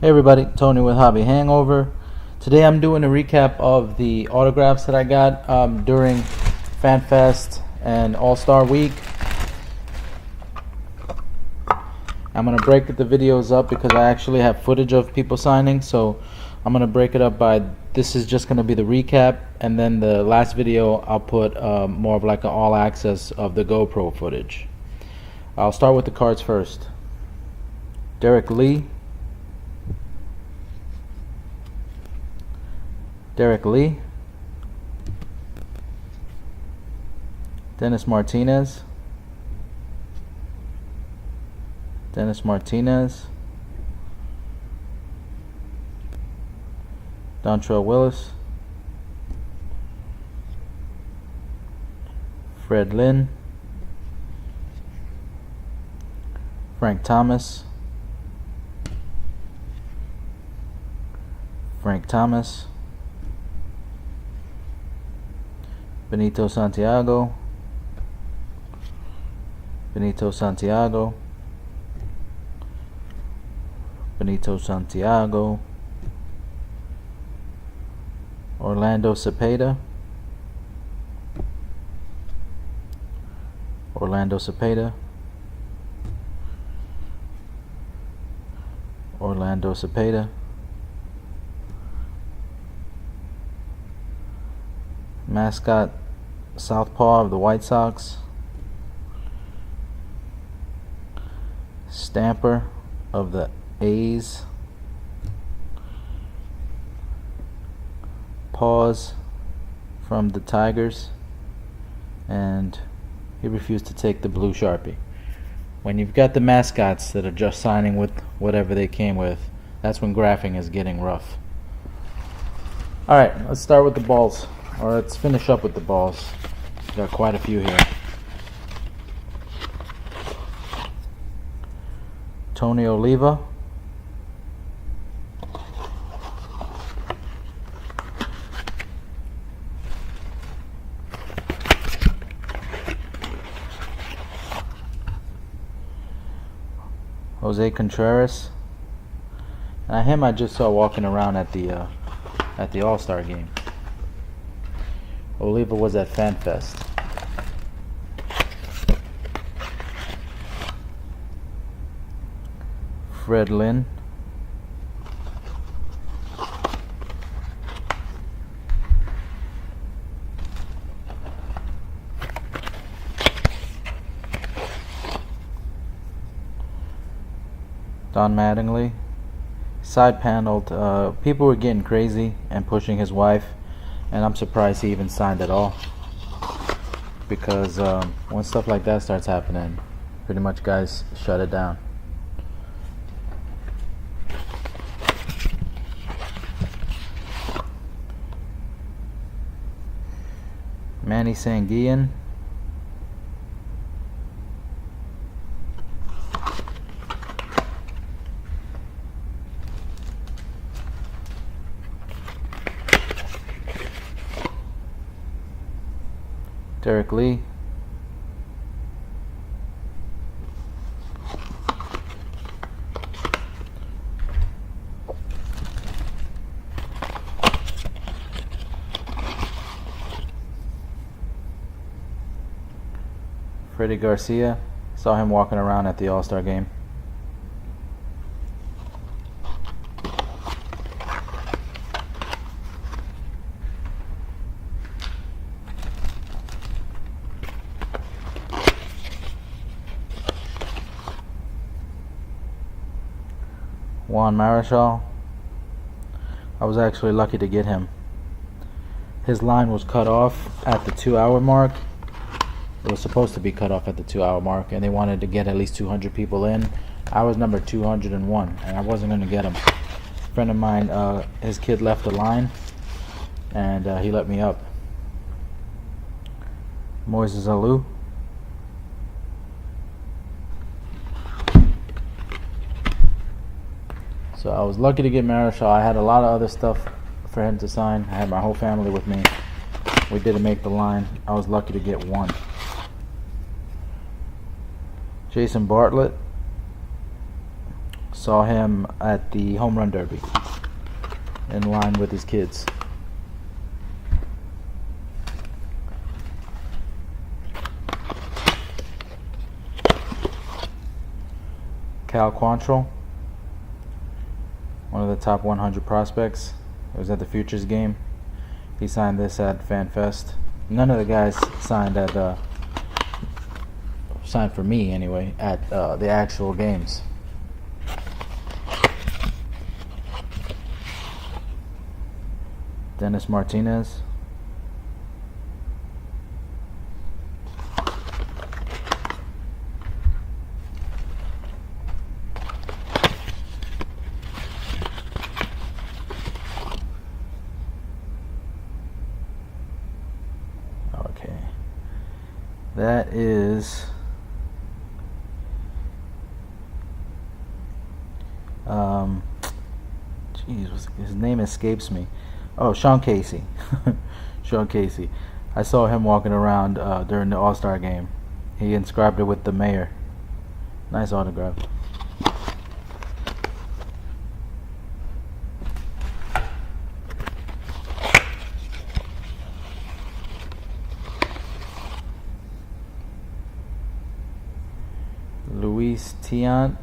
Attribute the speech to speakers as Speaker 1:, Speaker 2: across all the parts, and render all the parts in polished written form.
Speaker 1: Hey everybody, Tony with Hobby Hangover. Today I'm doing a recap of the autographs that I got during FanFest and All-Star Week. I'm going to break the videos up because I actually have footage of people signing, so I'm going to break it up by, this is just going to be the recap, and then the last video I'll put more of like an all access of the GoPro footage. I'll start with the cards first. Derek Lee, Dennis Martinez, Dontrell Willis, Fred Lynn, Frank Thomas, Benito Santiago, Orlando Cepeda, mascot Southpaw of the White Sox, Stamper of the A's, Paws from the Tigers, and he refused to take the blue Sharpie. When you've got the mascots that are just signing with whatever they came with, that's when graphing is getting rough. Alright, let's start with the balls. Or let's finish up with the balls. Got quite a few here. Tony Oliva, Jose Contreras, and him I just saw walking around at the All-Star game. Oliva was at FanFest. Fred Lynn, Don Mattingly. Side paneled. People were getting crazy and pushing his wife, and I'm surprised he even signed at all, because when stuff like that starts happening, pretty much guys shut it down. Manny Sanguillen, Derek Lee, Freddie Garcia. Saw him walking around at the All-Star game. Juan Marichal. I was actually lucky to get him. His line was cut off at the 2-hour mark. It was supposed to be cut off at the 2-hour mark, and they wanted to get at least 200 people in. I was number 201, and I wasn't going to get him. A friend of mine, his kid left the line, and he let me up. Moises Alou. So I was lucky to get Marichal. I had a lot of other stuff for him to sign. I had my whole family with me. We didn't make the line. I was lucky to get one. Jason Bartlett, Saw him at the home run derby in line with his kids. Cal Quantrill, one of the top 100 prospects. It was at the Futures game. He signed this at FanFest. None of the guys signed for me anyway at the actual games. Dennis Martinez. Okay. That is his name escapes me. Oh, Sean Casey. Sean Casey. I saw him walking around during the All-Star game. He inscribed it with the mayor. Nice autograph. Luis Tiant.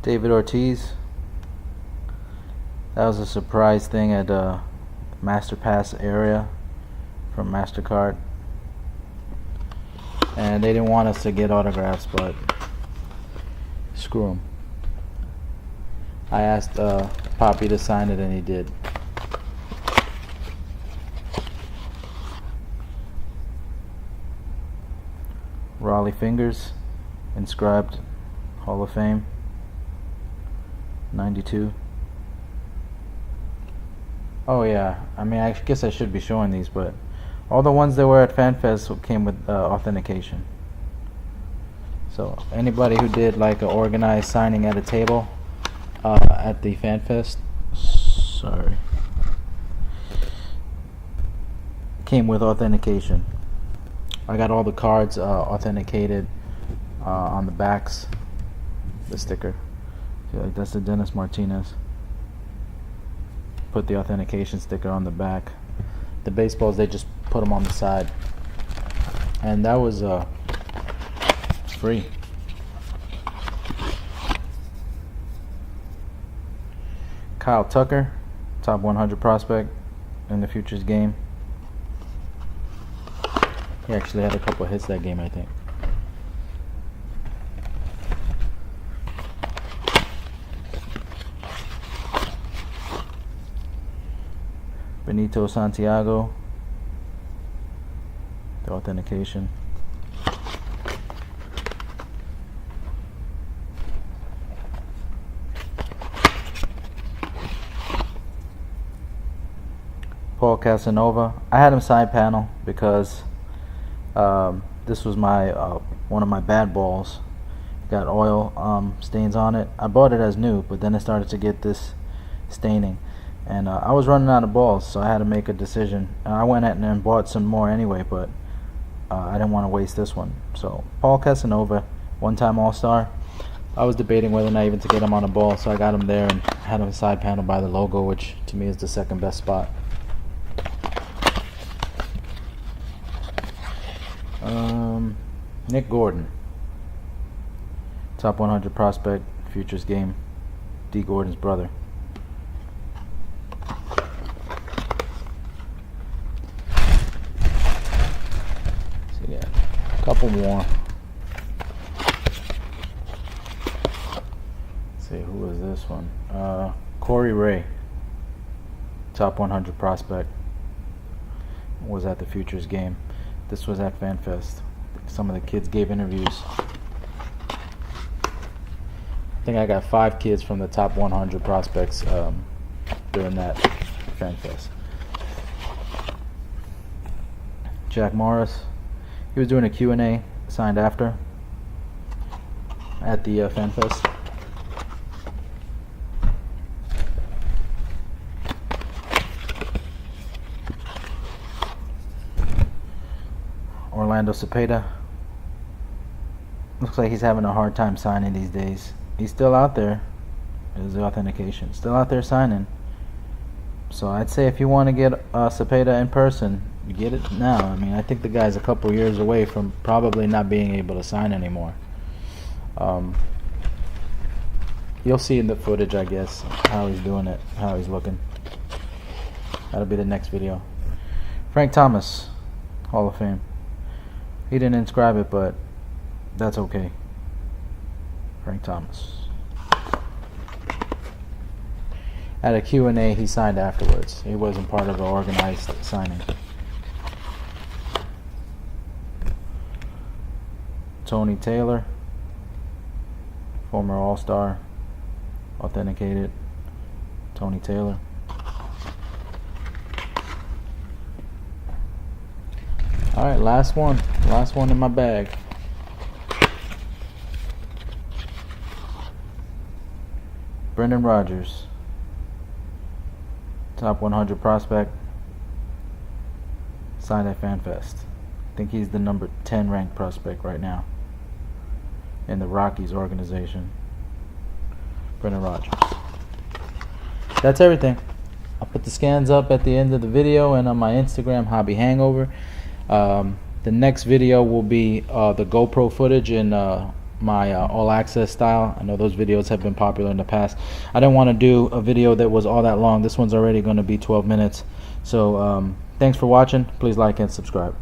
Speaker 1: David Ortiz. That was a surprise thing at MasterPass area from MasterCard. And they didn't want us to get autographs, but screw them. I asked Poppy to sign it and he did. Raleigh Fingers, inscribed Hall of Fame. 92. Oh yeah, I mean, I guess I should be showing these, but all the ones that were at FanFest came with authentication. So anybody who did like an organized signing at a table at the FanFest, sorry, came with authentication. I got all the cards authenticated on the backs, the sticker. Like that's the Dennis Martinez. Put the authentication sticker on the back. The baseballs, they just put them on the side, and that was free. Kyle Tucker, top 100 prospect in the Futures game. He actually had a couple of hits that game, I think. Benito Santiago, the authentication. Paul Casanova. I had him side panel because this was my one of my bad balls. Got oil stains on it. I bought it as new, but then it started to get this staining. And I was running out of balls, so I had to make a decision. And I went out and bought some more anyway, but I didn't want to waste this one. So Paul Casanova, one-time All-Star. I was debating whether or not even to get him on a ball, so I got him there and had him side panel by the logo, which to me is the second best spot. Nick Gordon, top 100 prospect, Futures game. D. Gordon's brother. Couple more. Let's see, who is this one? Corey Ray, top 100 prospect, was at the Futures game. This was at FanFest. Some of the kids gave interviews. I think I got 5 kids from the top 100 prospects during that FanFest. Jack Morris. He was doing a Q&A, signed after at the FanFest. Orlando Cepeda. Looks like he's having a hard time signing these days. He's still out there. There's the authentication. Still out there signing. So I'd say if you want to get Cepeda in person, you get it now. I mean, I think the guy's a couple years away from probably not being able to sign anymore. You'll see in the footage, I guess, how he's doing it, how he's looking. That'll be the next video. Frank Thomas, Hall of Fame. He didn't inscribe it, but that's okay. Frank Thomas. At a Q&A, he signed afterwards. He wasn't part of an organized signing. Tony Taylor, former All-Star, authenticated. Tony Taylor. Alright, last one in my bag. Brendan Rodgers, top 100 prospect, signed at FanFest. I think he's the number 10 ranked prospect right now in the Rockies organization. Brendan Rodgers. That's everything. I'll put the scans up at the end of the video and on my Instagram, Hobby Hangover. The next video will be the GoPro footage in my all access style. I know those videos have been popular in the past. I didn't want to do a video that was all that long. This one's already going to be 12 minutes. So thanks for watching. Please like and subscribe.